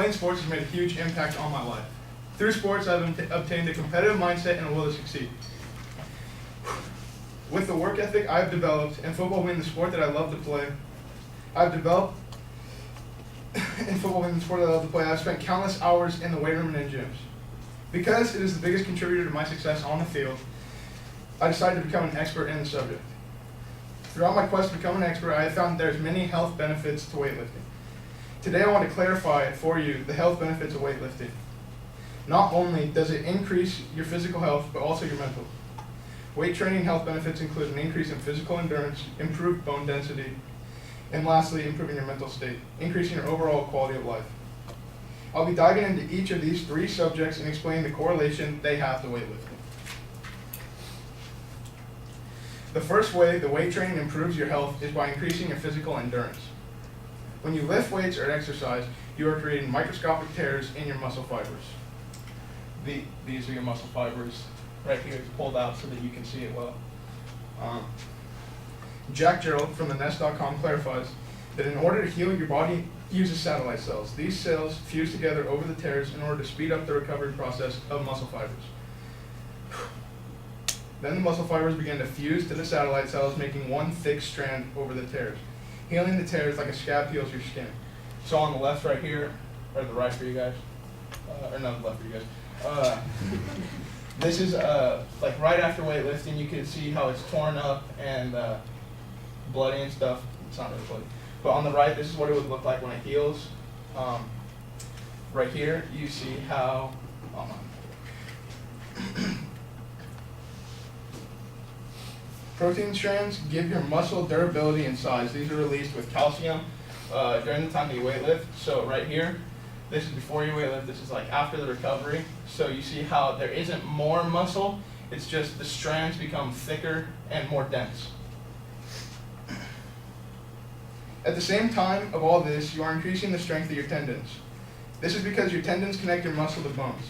Playing sports has made a huge impact on my life. Through sports, I've obtained a competitive mindset and a will to succeed. With the work ethic I've developed, and football being the sport that I love to play, I've spent countless hours in the weight room and in gyms. Because it is the biggest contributor to my success on the field, I decided to become an expert in the subject. Throughout my quest to become an expert, I have found there's many health benefits to weightlifting. Today I want to clarify for you the health benefits of weightlifting. Not only does it increase your physical health, but also your mental. Weight training health benefits include an increase in physical endurance, improved bone density, and lastly, improving your mental state, increasing your overall quality of life. I'll be diving into each of these three subjects and explaining the correlation they have to weightlifting. The first way the weight training improves your health is by increasing your physical endurance. When you lift weights or exercise, you are creating microscopic tears in your muscle fibers. These are your muscle fibers. Right here, it's pulled out so that you can see it well. Jack Gerald from thenest.com clarifies that in order to heal, your body uses satellite cells. These cells fuse together over the tears in order to speed up the recovery process of muscle fibers. Then the muscle fibers begin to fuse to the satellite cells, making one thick strand over the tears, healing the tears like a scab heals your skin. So on the left right here, or the right for you guys, or not the left for you guys. This is like right after weightlifting, you can see how it's torn up and bloody and stuff. It's not really bloody. But on the right, this is what it would look like when it heals. Right here, you see how protein strands give your muscle durability and size. These are released with calcium during the time that you weightlift. So right here, this is before you weightlift, this is like after the recovery. So you see how there isn't more muscle, it's just the strands become thicker and more dense. At the same time of all this, you are increasing the strength of your tendons. This is because your tendons connect your muscle to bones.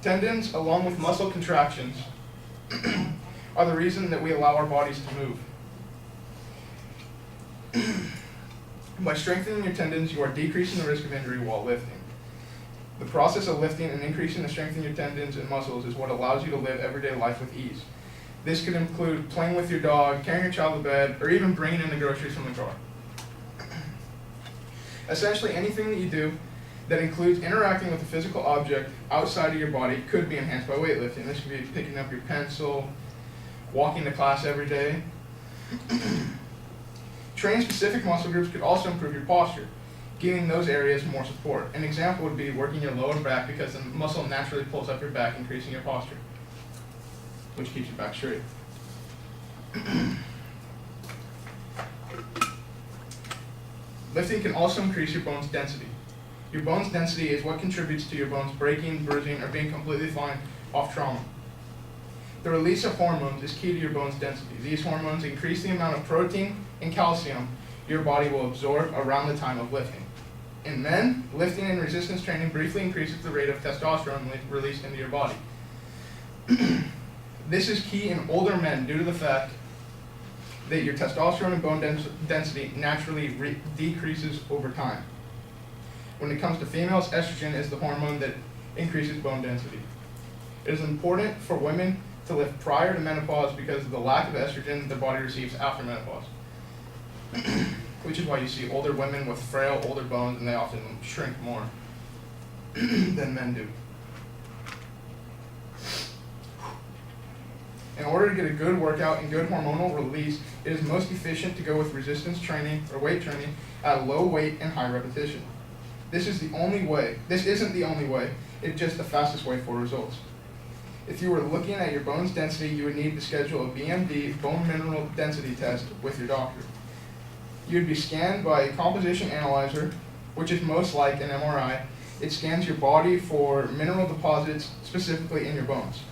Tendons, along with muscle contractions, are the reason that we allow our bodies to move. By strengthening your tendons, you are decreasing the risk of injury while lifting. The process of lifting and increasing the strength in your tendons and muscles is what allows you to live everyday life with ease. This could include playing with your dog, carrying your child to bed, or even bringing in the groceries from the car. Essentially, anything that you do that includes interacting with a physical object outside of your body could be enhanced by weightlifting. This could be picking up your pencil, walking to class every day. Training specific muscle groups could also improve your posture, giving those areas more support. An example would be working your lower back because the muscle naturally pulls up your back, increasing your posture, which keeps your back straight. Lifting can also increase your bone's density. Your bone's density is what contributes to your bones breaking, bruising, or being completely fine off trauma. The release of hormones is key to your bone's density. These hormones increase the amount of protein and calcium your body will absorb around the time of lifting. In men, lifting and resistance training briefly increases the rate of testosterone released into your body. This is key in older men due to the fact that your testosterone and bone density naturally decreases over time. When it comes to females, estrogen is the hormone that increases bone density. It is important for women to lift prior to menopause because of the lack of estrogen the body receives after menopause. Which is why you see older women with frail, older bones, and they often shrink more than men do. In order to get a good workout and good hormonal release, it is most efficient to go with resistance training or weight training at low weight and high repetition. This isn't the only way, it's just the fastest way for results. If you were looking at your bone's density, you would need to schedule a BMD, bone mineral density test, with your doctor. You would be scanned by a composition analyzer, which is most like an MRI. It scans your body for mineral deposits specifically in your bones.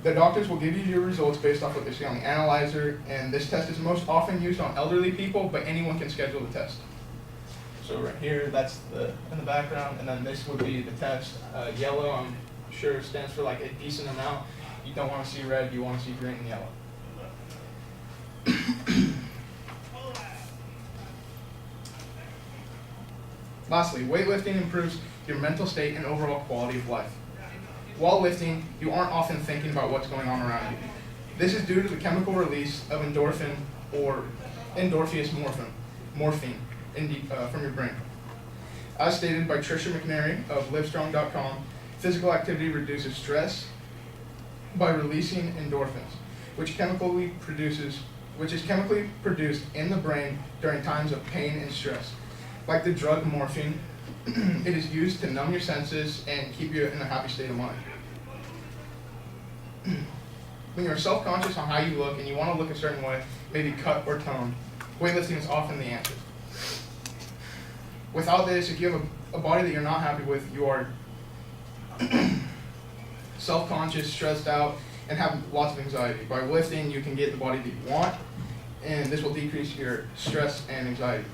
The doctors will give you your results based off what they see on the analyzer, and this test is most often used on elderly people, but anyone can schedule the test. So right here, that's in the background, and then this would be the test. Yellow, I'm sure, stands for like a decent amount. You don't want to see red, you want to see green and yellow. Lastly, weightlifting improves your mental state and overall quality of life. While lifting, you aren't often thinking about what's going on around you. This is due to the chemical release of endorphin or endorpheus morphine from your brain. As stated by Tricia McNary of Livestrong.com, physical activity reduces stress by releasing endorphins, which is chemically produced in the brain during times of pain and stress. Like the drug morphine, it is used to numb your senses and keep you in a happy state of mind. When you're self-conscious on how you look and you want to look a certain way, maybe cut or tone, weightlifting is often the answer. Without this, if you have a body that you're not happy with, you are self-conscious, stressed out, and have lots of anxiety. By lifting, you can get the body that you want, and this will decrease your stress and anxiety.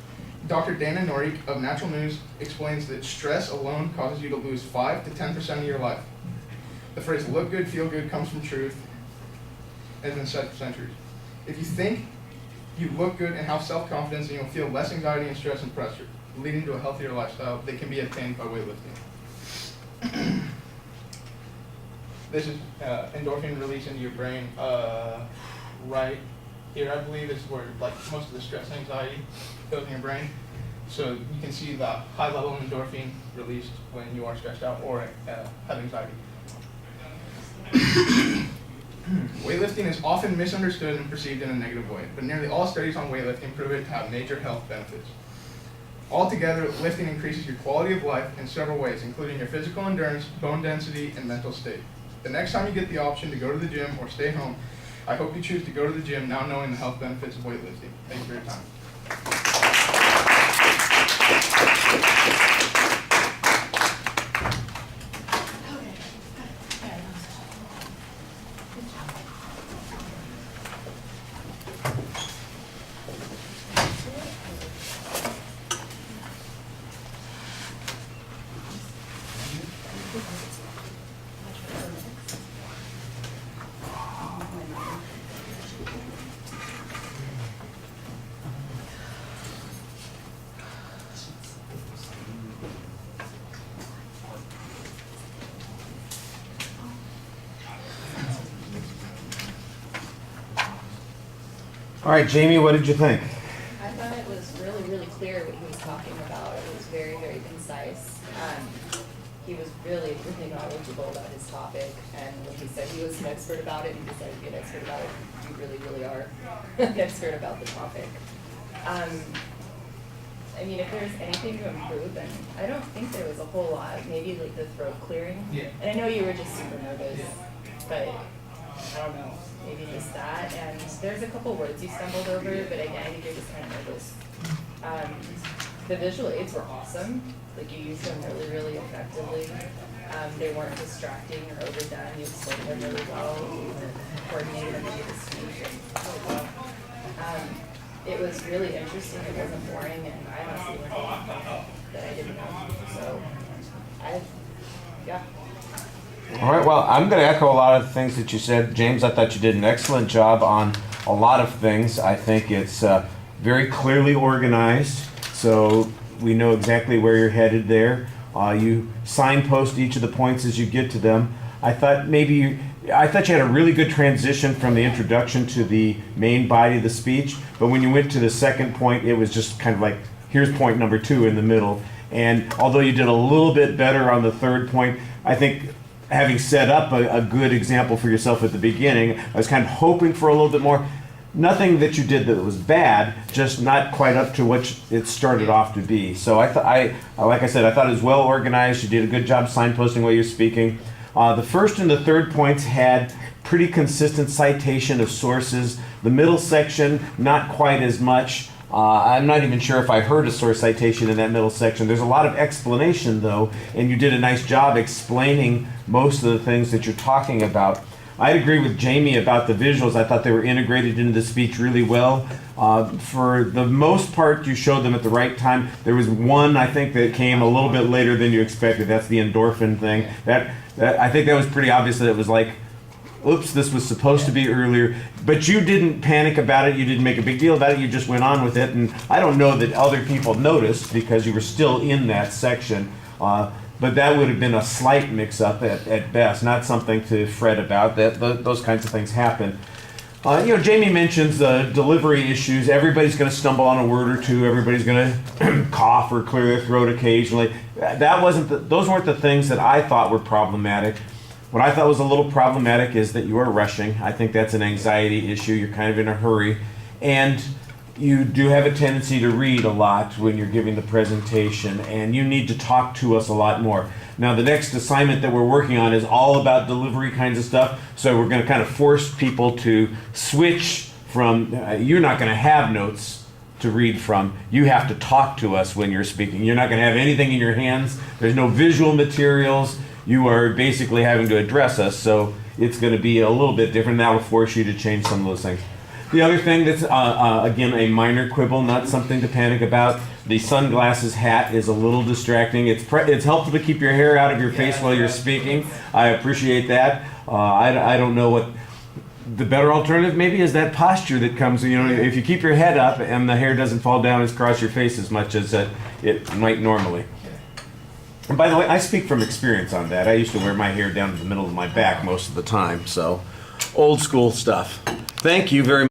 Dr. Dana Norik of Natural News explains that stress alone causes you to lose 5 to 10% of your life. The phrase look good, feel good comes from truth and has been said for centuries. If you think you look good and have self-confidence, then you'll feel less anxiety and stress and pressure, leading to a healthier lifestyle that can be attained by weightlifting. This is endorphin release into your brain right here, I believe, is where like most of the stress and anxiety goes in your brain. So you can see the high level of endorphin released when you are stressed out or have anxiety. Weightlifting is often misunderstood and perceived in a negative way, but nearly all studies on weightlifting prove it to have major health benefits. Altogether, lifting increases your quality of life in several ways, including your physical endurance, bone density, and mental state. The next time you get the option to go to the gym or stay home, I hope you choose to go to the gym now knowing the health benefits of weightlifting. Thank you for your time. All right, Jamie, what did you think? I thought it was really, really clear what he was talking about. It was very, very concise. He was really, really knowledgeable about his topic, and when he said he was an expert about it, he decided to be an expert about it. You really, really are an expert about the topic. I mean, if there's anything to improve, and I don't think there was a whole lot, maybe like the throat clearing. Yeah. And I know you were just super nervous, but I don't know, maybe just that. And there's a couple words you stumbled over, but again, I think you're just kind of nervous. The visual aids were awesome. Like, you used them really, really effectively. They weren't distracting or overdone. You explained them really well. You coordinated them to the speech really well. It was really interesting. It wasn't boring, and I honestly learned a lot that I didn't know. So, yeah. All right, well, I'm going to echo a lot of the things that you said. James, I thought you did an excellent job on a lot of things. I think it's very clearly organized, so we know exactly where you're headed there. You signpost each of the points as you get to them. I thought you had a really good transition from the introduction to the main body of the speech, but when you went to the second point, it was just kind of like, here's point number 2 in the middle. And although you did a little bit better on the third point, I think having set up a good example for yourself at the beginning, I was kind of hoping for a little bit more. Nothing that you did that was bad, just not quite up to what it started off to be. So like I said, I thought it was well organized. You did a good job signposting while you're speaking. The first and the third points had pretty consistent citation of sources. The middle section, not quite as much. I'm not even sure if I heard a source citation in that middle section. There's a lot of explanation, though, and you did a nice job explaining most of the things that you're talking about. I'd agree with Jamie about the visuals. I thought they were integrated into the speech really well. For the most part, you showed them at the right time. There was one, I think, that came a little bit later than you expected. That's the endorphin thing. I think that was pretty obvious that it was like oops, this was supposed to be earlier, but you didn't panic about it, you didn't make a big deal about it, you just went on with it, and I don't know that other people noticed because you were still in that section, but that would have been a slight mix-up at best, not something to fret about. Those kinds of things happen. Jamie mentions delivery issues. Everybody's going to stumble on a word or two. Everybody's going to cough or clear their throat occasionally. Those weren't the things that I thought were problematic. What I thought was a little problematic is that you are rushing. I think that's an anxiety issue. You're kind of in a hurry. And you do have a tendency to read a lot when you're giving the presentation, and you need to talk to us a lot more. Now, the next assignment that we're working on is all about delivery kinds of stuff, so we're going to kind of force people to switch from, you're not going to have notes to read from. You have to talk to us when you're speaking. You're not going to have anything in your hands. There's no visual materials. You are basically having to address us, so it's going to be a little bit different. That will force you to change some of those things. The other thing that's, again, a minor quibble, not something to panic about, the sunglasses hat is a little distracting. It's helpful to keep your hair out of your face while you're speaking. I appreciate that. I don't know what the better alternative maybe is that posture that comes, if you keep your head up and the hair doesn't fall down across your face as much as it might normally. And by the way, I speak from experience on that. I used to wear my hair down to the middle of my back most of the time, so old school stuff. Thank you very much.